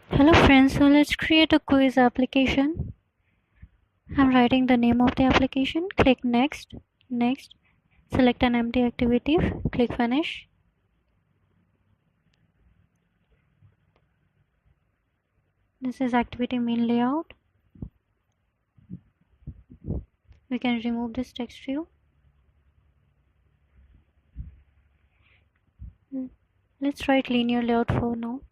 Hello friends, so let's create a quiz application. I'm writing the name of the application. Click next, next, select an empty activity, click finish. This is activity main layout. We can remove this text view. Let's write linear layout for now.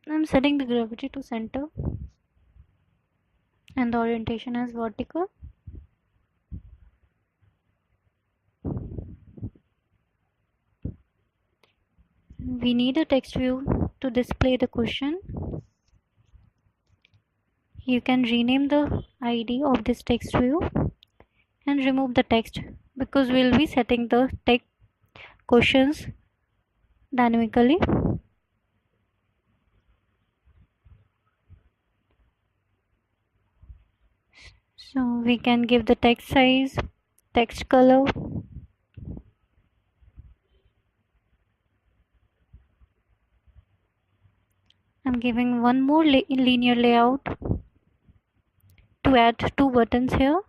I'm setting the gravity to center and the orientation as vertical. We need a text view to display the question. You can rename the ID of this text view and remove the text because we'll be setting the text questions dynamically. So we can give the text size, text color. I'm giving one more linear layout to add two buttons here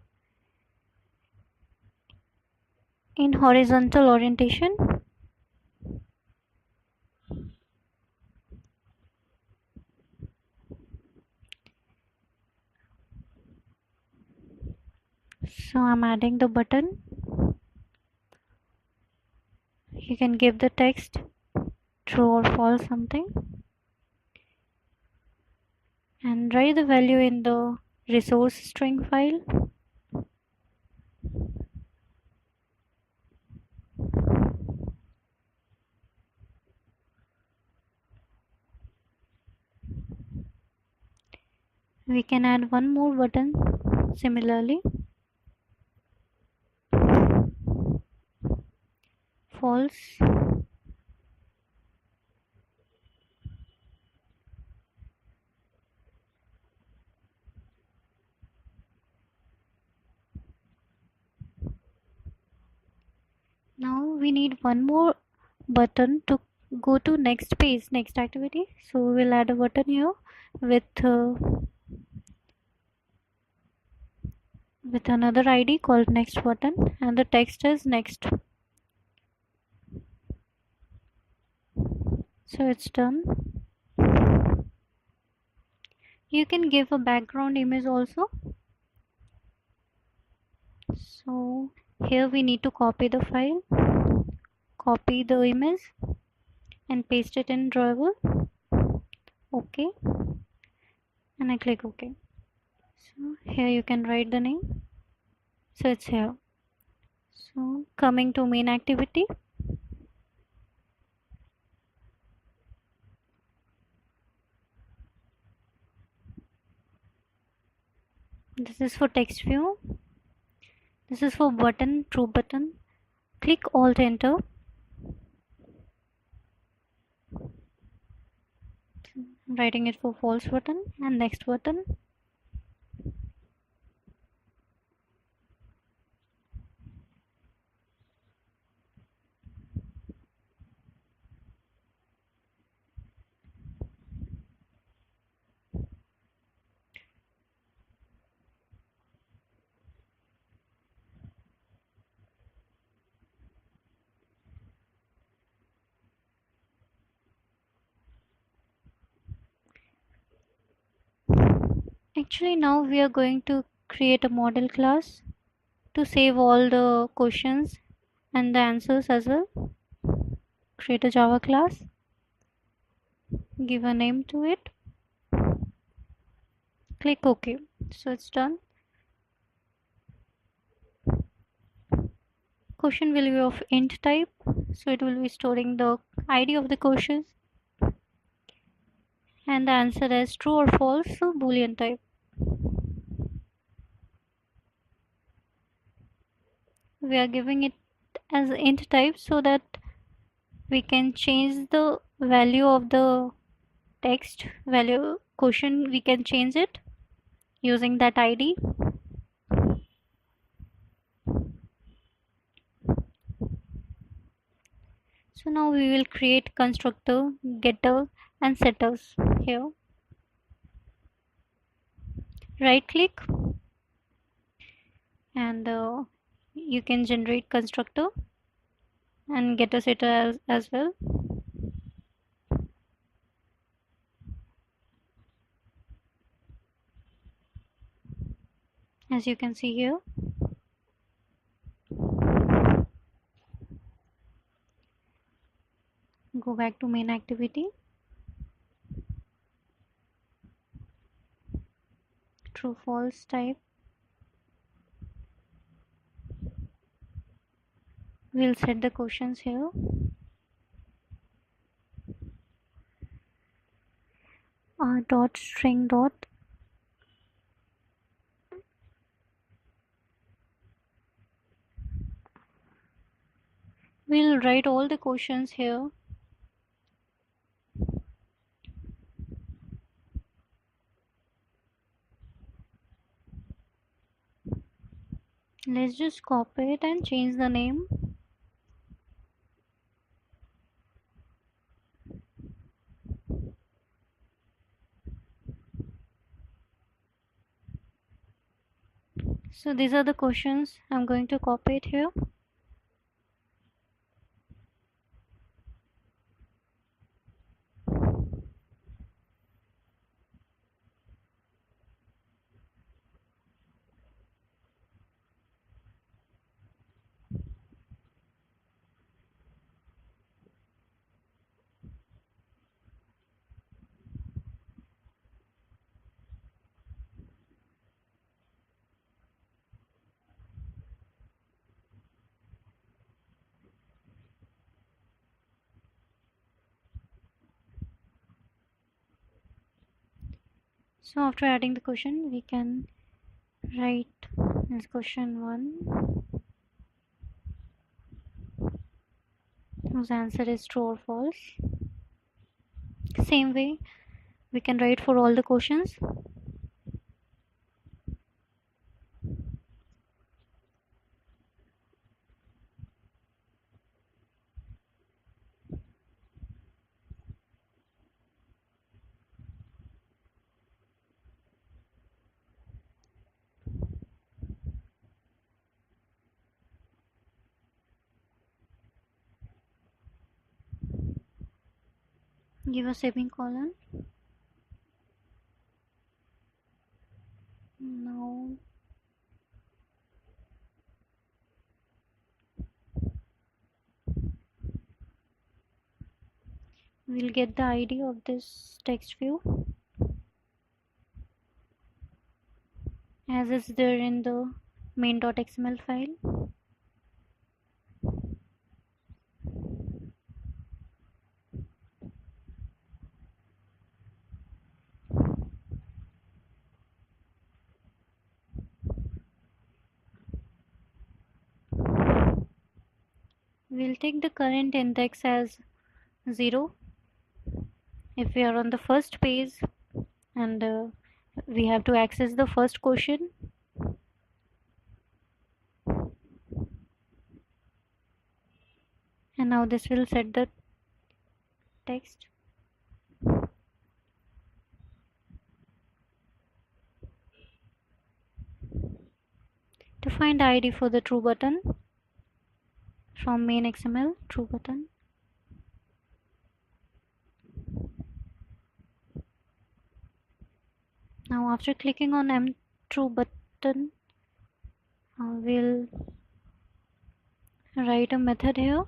in horizontal orientation. So I'm adding the button. You can give the text true or false something and write the value in the resource string file. We can add one more button similarly. False. Now we need one more button to go to next page, next activity. So we'll add a button here with another ID called next button and the text is next. So it's done. You can give a background image also. So here we need to copy the file, copy the image and paste it in drawable. Okay, and I click OK. So here you can write the name. So it's here. So coming to main activity. This is for text view. This is for button, true button. Click Alt Enter. I'm writing it for false button and next button. Actually now we are going to create a model class to save all the questions and the answers as well. Create a Java class, give a name to it, click OK. So it's done. Question will be of int type, so it will be storing the ID of the questions and the answer as true or false, so boolean type. We are giving it as int type so that we can change the value of the text value question. We can change it using that ID. So now we will create constructor, getter and setters here. Right click and you can generate constructor and getter setter as well. As you can see here. Go back to main activity. True false type. We'll set the questions here. Dot string dot. We'll write all the questions here. Let's just copy it and change the name. So these are the questions. I'm going to copy it here. So after adding the question, we can write this question 1 whose answer is true or false. Same way we can write for all the questions. Give a semicolon. Now we'll get the ID of this text view as is there in the main.xml file. We'll take the current index as 0 if we are on the first page and we have to access the first question. And now this will set the text. To find the ID for the true button from main XML, true button. Now after clicking on true button, we'll write a method here.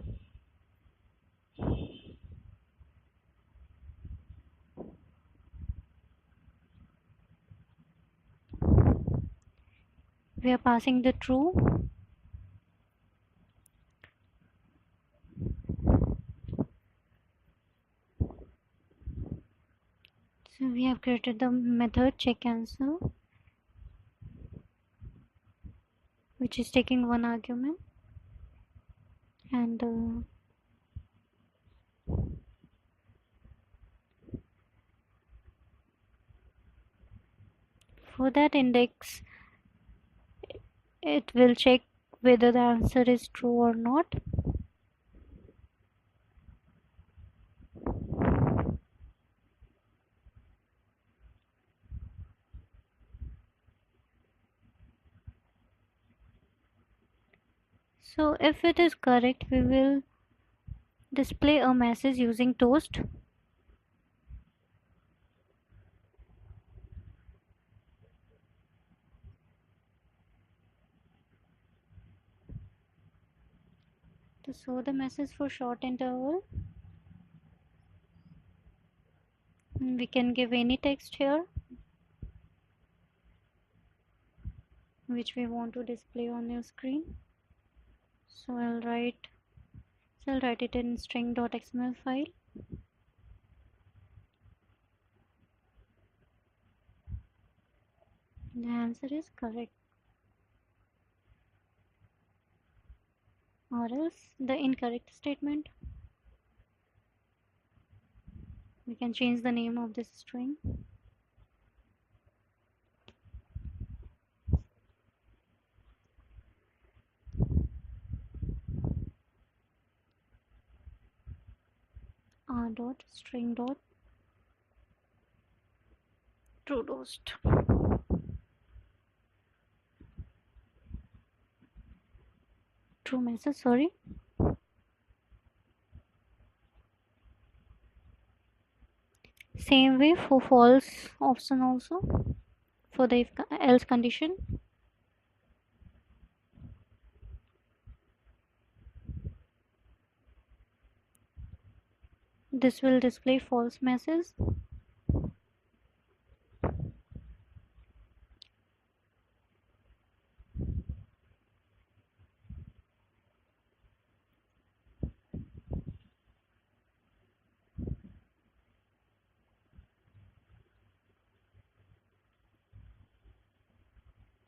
We are passing the true. So we have created the method check answer, which is taking one argument, and for that index it will check whether the answer is true or not. So if it is correct, we will display a message using toast. To show the message for short interval, we can give any text here which we want to display on your screen. So I'll write it in string.xml file. The answer is correct. Or else the incorrect statement. We can change the name of this string. R dot string dot true toast. True message, sorry. Same way for false option also, for the if else condition. This will display false message.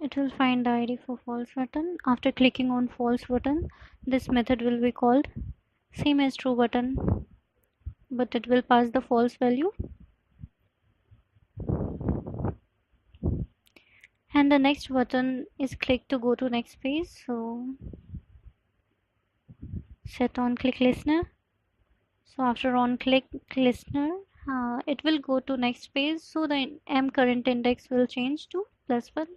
It will find the ID for false button. After clicking on false button, this method will be called same as true button, but it will pass the false value. And the next button is click to go to next page. So set on click listener. So after on click listener, it will go to next page. So the m current index will change to +1.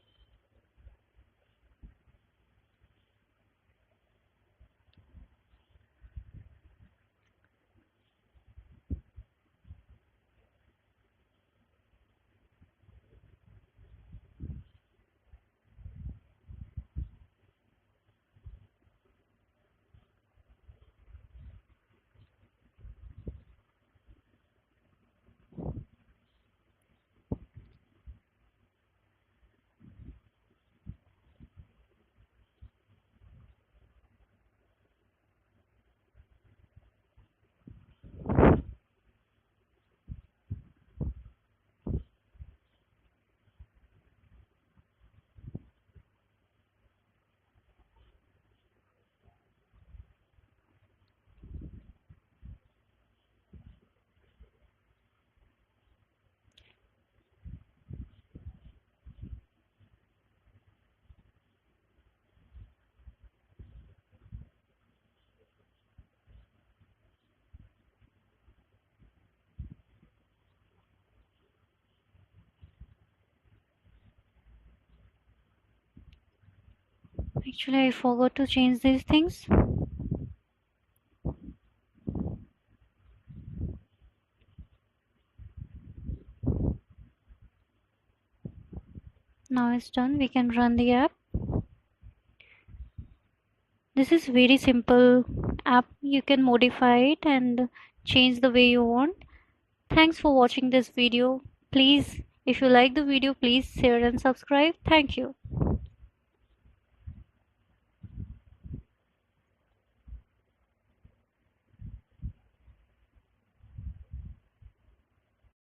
Actually, I forgot to change these things. Now it's done. We can run the app. This is very simple app. You can modify it and change the way you want. Thanks for watching this video. Please, if you like the video, please share and subscribe. Thank you.